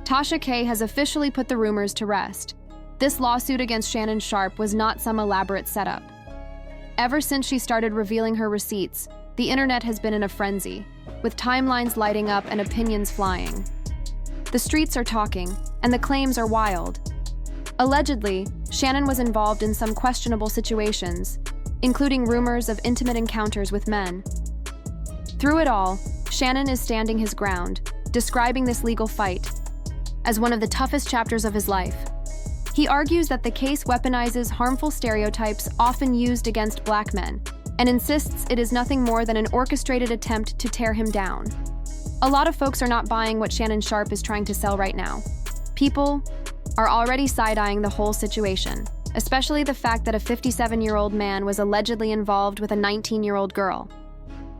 Tasha K has officially put the rumors to rest. This lawsuit against Shannon Sharpe was not some elaborate setup. Ever since she started revealing her receipts, the internet has been in a frenzy, with timelines lighting up and opinions flying. The streets are talking, and the claims are wild. Allegedly, Shannon was involved in some questionable situations, including rumors of intimate encounters with men. Through it all, Shannon is standing his ground, describing this legal fight as one of the toughest chapters of his life. He argues that the case weaponizes harmful stereotypes often used against Black men, and insists it is nothing more than an orchestrated attempt to tear him down. A lot of folks are not buying what Shannon Sharpe is trying to sell right now. People are already side-eyeing the whole situation, especially the fact that a 57-year-old man was allegedly involved with a 19-year-old girl.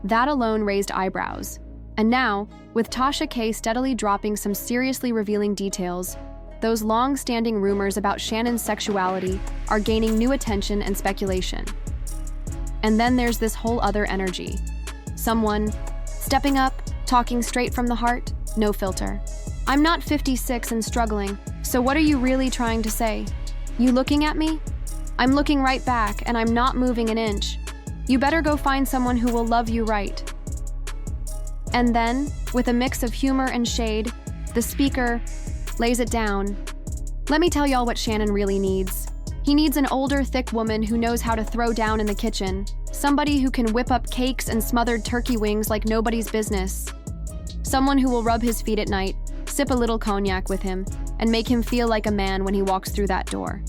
That alone raised eyebrows. And now, with Tasha K steadily dropping some seriously revealing details, those long-standing rumors about Shannon's sexuality are gaining new attention and speculation. And then there's this whole other energy. Someone stepping up, talking straight from the heart, no filter. I'm not 56 and struggling, so what are you really trying to say? You looking at me? I'm looking right back, and I'm not moving an inch. You better go find someone who will love you right. And then, with a mix of humor and shade, the speaker lays it down. Let me tell y'all what Shannon really needs. He needs an older, thick woman who knows how to throw down in the kitchen. Somebody who can whip up cakes and smothered turkey wings like nobody's business. Someone who will rub his feet at night, sip a little cognac with him, and make him feel like a man when he walks through that door.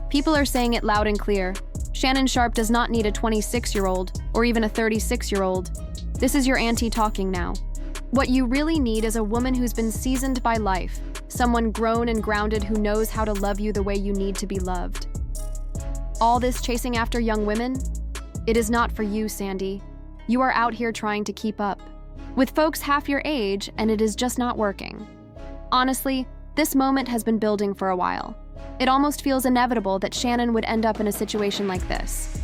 People are saying it loud and clear. Shannon Sharpe does not need a 26-year-old or even a 36-year-old. This is your auntie talking now. What you really need is a woman who's been seasoned by life, someone grown and grounded who knows how to love you the way you need to be loved. All this chasing after young women? It is not for you, Sandy. You are out here trying to keep up with folks half your age, and it is just not working. Honestly, this moment has been building for a while. It almost feels inevitable that Shannon would end up in a situation like this.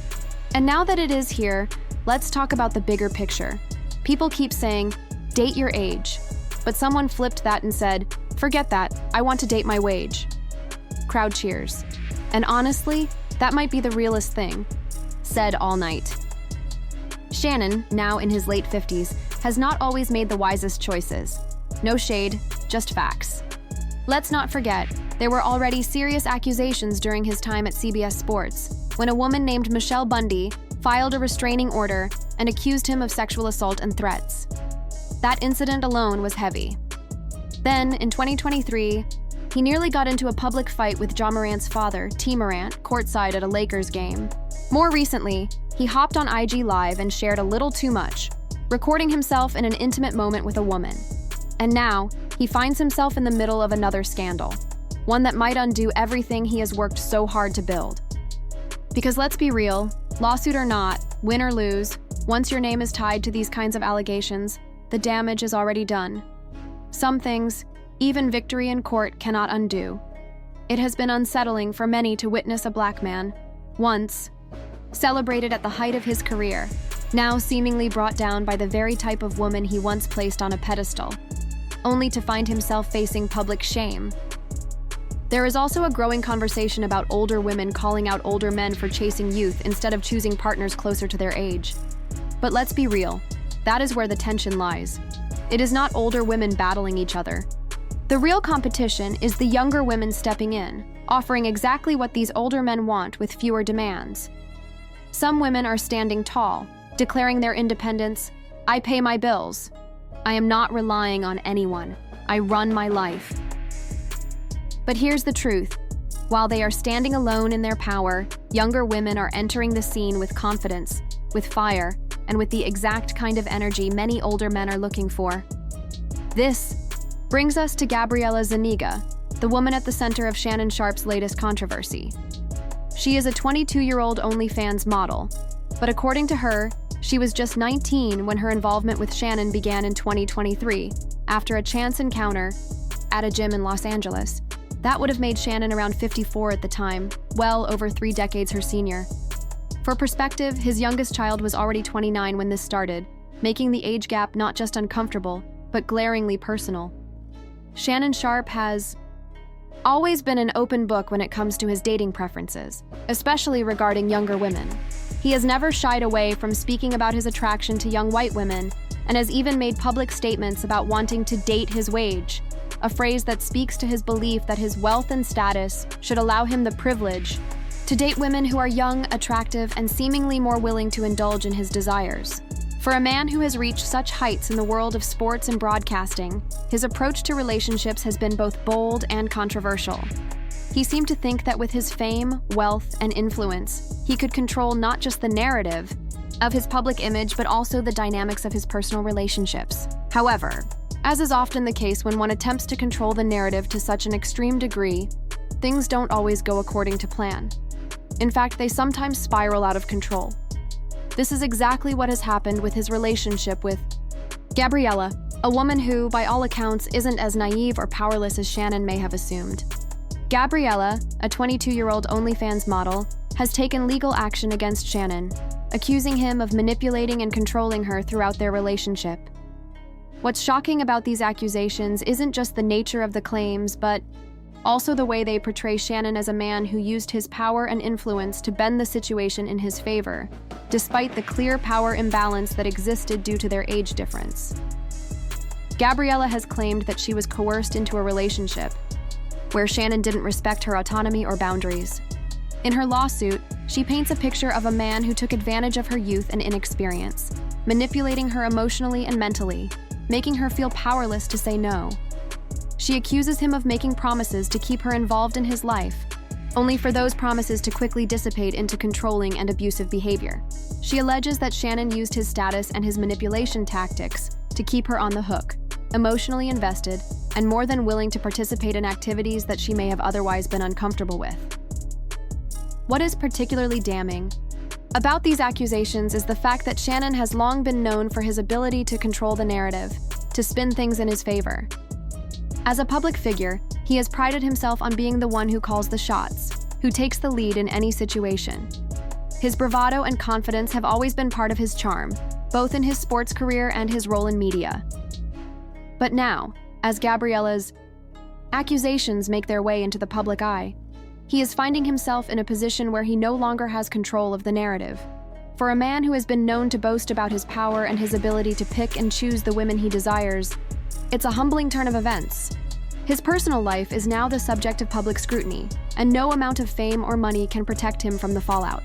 And now that it is here, let's talk about the bigger picture. People keep saying, date your age. But someone flipped that and said, forget that, I want to date my wage. Crowd cheers. And honestly, that might be the realest thing said all night. Shannon, now in his late 50s, has not always made the wisest choices. No shade, just facts. Let's not forget, there were already serious accusations during his time at CBS Sports, when a woman named Michelle Bundy filed a restraining order and accused him of sexual assault and threats. That incident alone was heavy. Then, in 2023, he nearly got into a public fight with Ja Morant's father, T. Morant, courtside at a Lakers game. More recently, he hopped on IG Live and shared a little too much, recording himself in an intimate moment with a woman. And now, he finds himself in the middle of another scandal, one that might undo everything he has worked so hard to build. Because let's be real, lawsuit or not, win or lose, once your name is tied to these kinds of allegations, the damage is already done. Some things, even victory in court, cannot undo. It has been unsettling for many to witness a Black man, once celebrated at the height of his career, now seemingly brought down by the very type of woman he once placed on a pedestal, only to find himself facing public shame. There is also a growing conversation about older women calling out older men for chasing youth instead of choosing partners closer to their age. But let's be real, that is where the tension lies. It is not older women battling each other. The real competition is the younger women stepping in, offering exactly what these older men want with fewer demands. Some women are standing tall, declaring their independence. I pay my bills. I am not relying on anyone. I run my life. But here's the truth. While they are standing alone in their power, younger women are entering the scene with confidence, with fire, and with the exact kind of energy many older men are looking for. This brings us to Gabriela Zuniga, the woman at the center of Shannon Sharpe's latest controversy. She is a 22-year-old OnlyFans model, but according to her, she was just 19 when her involvement with Shannon began in 2023, after a chance encounter at a gym in Los Angeles. That would have made Shannon around 54 at the time, well over 3 decades her senior. For perspective, his youngest child was already 29 when this started, making the age gap not just uncomfortable, but glaringly personal. Shannon Sharpe has always been an open book when it comes to his dating preferences, especially regarding younger women. He has never shied away from speaking about his attraction to young white women and has even made public statements about wanting to date his wage, a phrase that speaks to his belief that his wealth and status should allow him the privilege to date women who are young, attractive, and seemingly more willing to indulge in his desires. For a man who has reached such heights in the world of sports and broadcasting, his approach to relationships has been both bold and controversial. He seemed to think that with his fame, wealth, and influence, he could control not just the narrative of his public image, but also the dynamics of his personal relationships. However, as is often the case when one attempts to control the narrative to such an extreme degree, things don't always go according to plan. In fact, they sometimes spiral out of control. This is exactly what has happened with his relationship with Gabriella, a woman who, by all accounts, isn't as naive or powerless as Shannon may have assumed. Gabriella, a 22-year-old OnlyFans model, has taken legal action against Shannon, accusing him of manipulating and controlling her throughout their relationship. What's shocking about these accusations isn't just the nature of the claims, but also the way they portray Shannon as a man who used his power and influence to bend the situation in his favor, despite the clear power imbalance that existed due to their age difference. Gabriella has claimed that she was coerced into a relationship where Shannon didn't respect her autonomy or boundaries. In her lawsuit, she paints a picture of a man who took advantage of her youth and inexperience, manipulating her emotionally and mentally, making her feel powerless to say no. She accuses him of making promises to keep her involved in his life, only for those promises to quickly dissipate into controlling and abusive behavior. She alleges that Shannon used his status and his manipulation tactics to keep her on the hook, emotionally invested, and more than willing to participate in activities that she may have otherwise been uncomfortable with. What is particularly damning about these accusations is the fact that Shannon has long been known for his ability to control the narrative, to spin things in his favor. As a public figure, he has prided himself on being the one who calls the shots, who takes the lead in any situation. His bravado and confidence have always been part of his charm, both in his sports career and his role in media. But now, as Gabriella's accusations make their way into the public eye, he is finding himself in a position where he no longer has control of the narrative. For a man who has been known to boast about his power and his ability to pick and choose the women he desires, it's a humbling turn of events. His personal life is now the subject of public scrutiny, and no amount of fame or money can protect him from the fallout.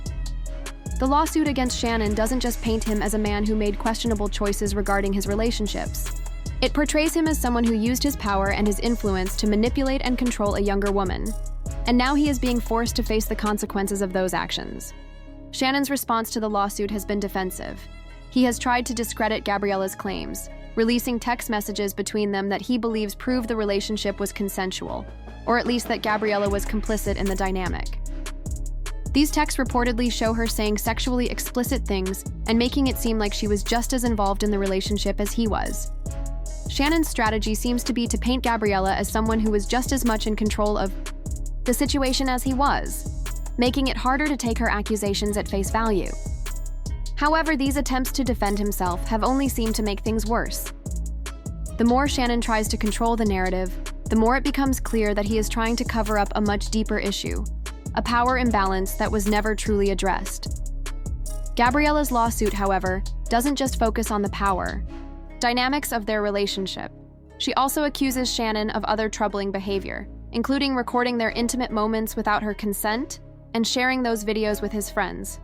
The lawsuit against Shannon doesn't just paint him as a man who made questionable choices regarding his relationships. It portrays him as someone who used his power and his influence to manipulate and control a younger woman. And now he is being forced to face the consequences of those actions. Shannon's response to the lawsuit has been defensive. He has tried to discredit Gabriella's claims, releasing text messages between them that he believes prove the relationship was consensual, or at least that Gabriella was complicit in the dynamic. These texts reportedly show her saying sexually explicit things and making it seem like she was just as involved in the relationship as he was. Shannon's strategy seems to be to paint Gabriella as someone who was just as much in control of the situation as he was, making it harder to take her accusations at face value. However, these attempts to defend himself have only seemed to make things worse. The more Shannon tries to control the narrative, the more it becomes clear that he is trying to cover up a much deeper issue, a power imbalance that was never truly addressed. Gabriella's lawsuit, however, doesn't just focus on the power dynamics of their relationship. She also accuses Shannon of other troubling behavior, including recording their intimate moments without her consent and sharing those videos with his friends.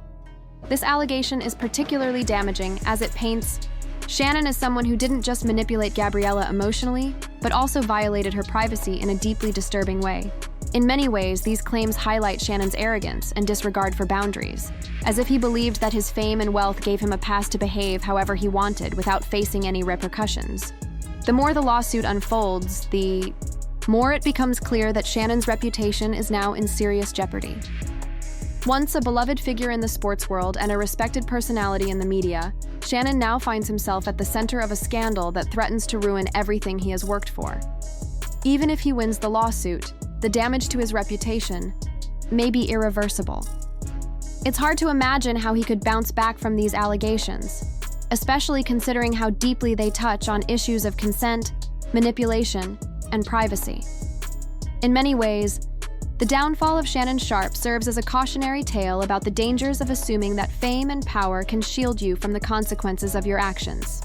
This allegation is particularly damaging as it paints Shannon as someone who didn't just manipulate Gabriella emotionally, but also violated her privacy in a deeply disturbing way. In many ways, these claims highlight Shannon's arrogance and disregard for boundaries, as if he believed that his fame and wealth gave him a pass to behave however he wanted without facing any repercussions. The more the lawsuit unfolds, the more it becomes clear that Shannon's reputation is now in serious jeopardy. Once a beloved figure in the sports world and a respected personality in the media, Shannon now finds himself at the center of a scandal that threatens to ruin everything he has worked for. Even if he wins the lawsuit, the damage to his reputation may be irreversible. It's hard to imagine how he could bounce back from these allegations, especially considering how deeply they touch on issues of consent, manipulation, and privacy. In many ways, the downfall of Shannon Sharpe serves as a cautionary tale about the dangers of assuming that fame and power can shield you from the consequences of your actions.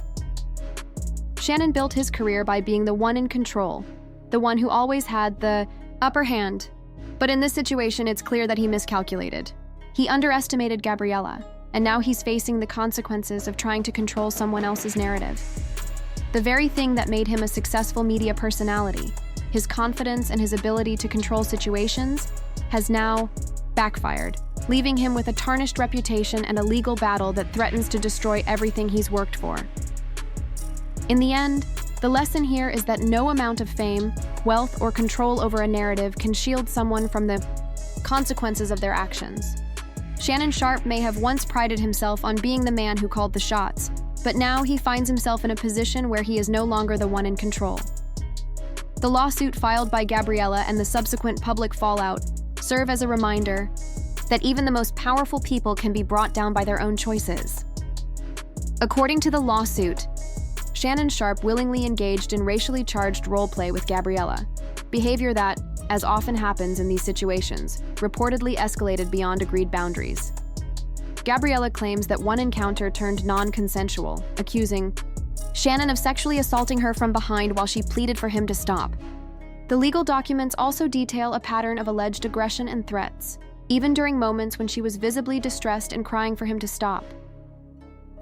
Shannon built his career by being the one in control, the one who always had the upper hand. But in this situation, it's clear that he miscalculated. He underestimated Gabriella, and now he's facing the consequences of trying to control someone else's narrative. The very thing that made him a successful media personality, his confidence and his ability to control situations, has now backfired, leaving him with a tarnished reputation and a legal battle that threatens to destroy everything he's worked for. In the end, the lesson here is that no amount of fame, wealth, or control over a narrative can shield someone from the consequences of their actions. Shannon Sharpe may have once prided himself on being the man who called the shots, but now he finds himself in a position where he is no longer the one in control. The lawsuit filed by Gabriella and the subsequent public fallout serve as a reminder that even the most powerful people can be brought down by their own choices. According to the lawsuit, Shannon Sharpe willingly engaged in racially charged role-play with Gabriella, behavior that, as often happens in these situations, reportedly escalated beyond agreed boundaries. Gabriella claims that one encounter turned non-consensual, accusing Shannon of sexually assaulting her from behind while she pleaded for him to stop. The legal documents also detail a pattern of alleged aggression and threats, even during moments when she was visibly distressed and crying for him to stop.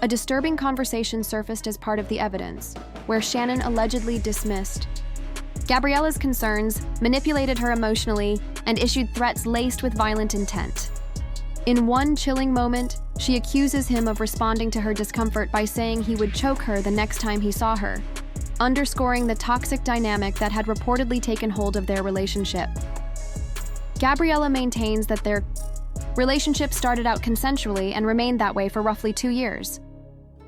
A disturbing conversation surfaced as part of the evidence, where Shannon allegedly dismissed Gabriella's concerns, manipulated her emotionally, and issued threats laced with violent intent. In one chilling moment, she accuses him of responding to her discomfort by saying he would choke her the next time he saw her, underscoring the toxic dynamic that had reportedly taken hold of their relationship. Gabriella maintains that their relationship started out consensually and remained that way for roughly 2 years.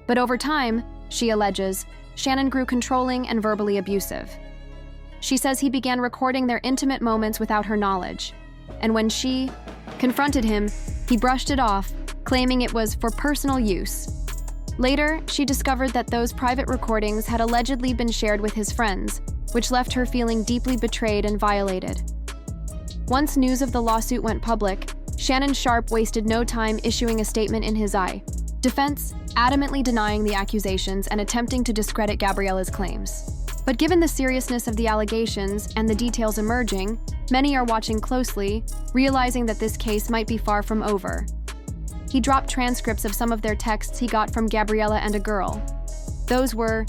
But over time, she alleges, Shannon grew controlling and verbally abusive. She says he began recording their intimate moments without her knowledge, and when she confronted him, he brushed it off, claiming it was for personal use. Later, she discovered that those private recordings had allegedly been shared with his friends, which left her feeling deeply betrayed and violated. Once news of the lawsuit went public, Shannon Sharpe wasted no time issuing a statement in his defense, adamantly denying the accusations and attempting to discredit Gabriella's claims. But given the seriousness of the allegations and the details emerging, many are watching closely, realizing that this case might be far from over. He dropped transcripts of some of their texts he got from Gabriella and a girl. Those were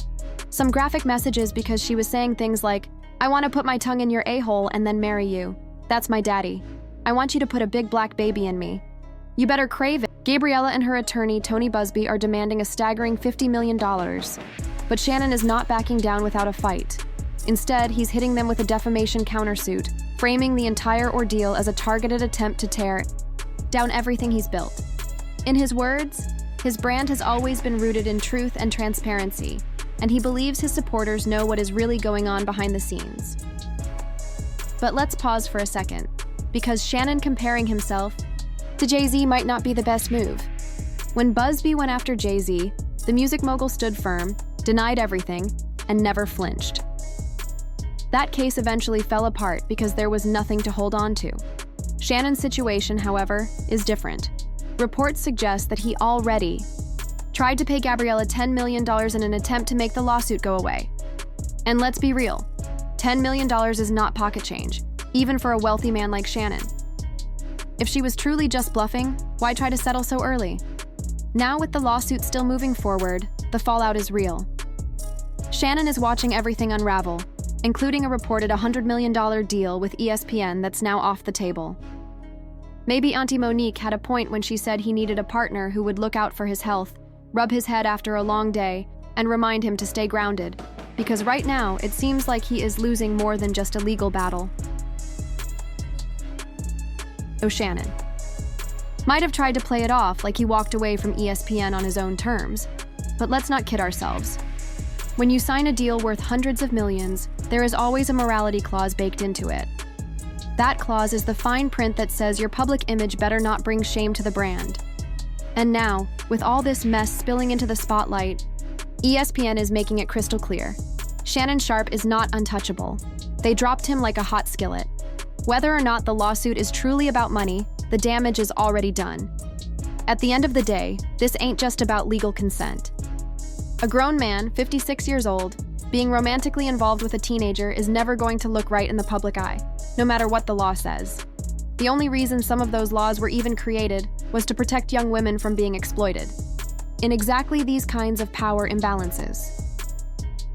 some graphic messages because she was saying things like, "I want to put my tongue in your a-hole and then marry you. That's my daddy. I want you to put a big black baby in me. You better crave it." Gabriella and her attorney, Tony Busby, are demanding a staggering $50 million. But Shannon is not backing down without a fight. Instead, he's hitting them with a defamation countersuit, framing the entire ordeal as a targeted attempt to tear down everything he's built. In his words, his brand has always been rooted in truth and transparency, and he believes his supporters know what is really going on behind the scenes. But let's pause for a second, because Shannon comparing himself to Jay-Z might not be the best move. When Busby went after Jay-Z, the music mogul stood firm, denied everything, and never flinched. That case eventually fell apart because there was nothing to hold on to. Shannon's situation, however, is different. Reports suggest that he already tried to pay Gabriella $10 million in an attempt to make the lawsuit go away. And let's be real, $10 million is not pocket change, even for a wealthy man like Shannon. If she was truly just bluffing, why try to settle so early? Now with the lawsuit still moving forward, the fallout is real. Shannon is watching everything unravel, including a reported $100 million deal with ESPN that's now off the table. Maybe Auntie Monique had a point when she said he needed a partner who would look out for his health, rub his head after a long day, and remind him to stay grounded, because right now it seems like he is losing more than just a legal battle. Shannon might have tried to play it off like he walked away from ESPN on his own terms, but let's not kid ourselves. When you sign a deal worth hundreds of millions, there is always a morality clause baked into it. That clause is the fine print that says your public image better not bring shame to the brand. And now, with all this mess spilling into the spotlight, ESPN is making it crystal clear. Shannon Sharpe is not untouchable. They dropped him like a hot skillet. Whether or not the lawsuit is truly about money, the damage is already done. At the end of the day, this ain't just about legal consent. A grown man, 56 years old, being romantically involved with a teenager is never going to look right in the public eye, no matter what the law says. The only reason some of those laws were even created was to protect young women from being exploited. In exactly these kinds of power imbalances.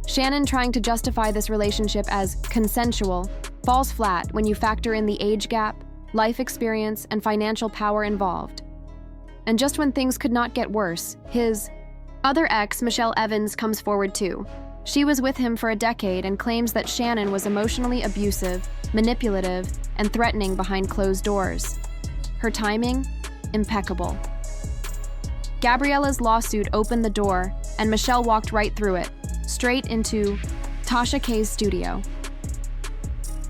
Shannon trying to justify this relationship as consensual falls flat when you factor in the age gap, life experience, and financial power involved. And just when things could not get worse, his other ex, Michelle Evans, comes forward too. She was with him for a decade and claims that Shannon was emotionally abusive, manipulative, and threatening behind closed doors. Her timing? Impeccable. Gabriella's lawsuit opened the door, and Michelle walked right through it, straight into Tasha K's studio.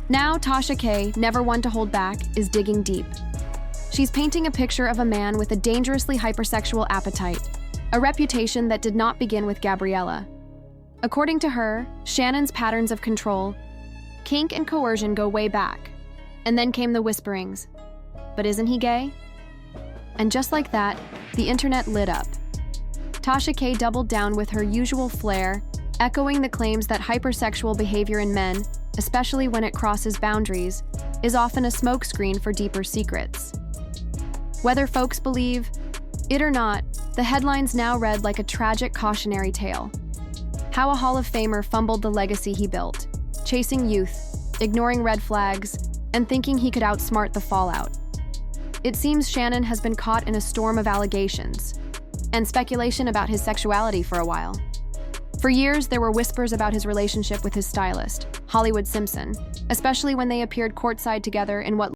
Now Tasha K, never one to hold back, is digging deep. She's painting a picture of a man with a dangerously hypersexual appetite, a reputation that did not begin with Gabriella. According to her, Shannon's patterns of control, kink and coercion go way back. And then came the whisperings. But isn't he gay? And just like that, the internet lit up. Tasha K doubled down with her usual flair, echoing the claims that hypersexual behavior in men, especially when it crosses boundaries, is often a smokescreen for deeper secrets. Whether folks believe it or not, the headlines now read like a tragic cautionary tale. How a Hall of Famer fumbled the legacy he built, chasing youth, ignoring red flags, and thinking he could outsmart the fallout. It seems Shannon has been caught in a storm of allegations and speculation about his sexuality for a while. For years, there were whispers about his relationship with his stylist, Hollywood Simpson, especially when they appeared courtside together in what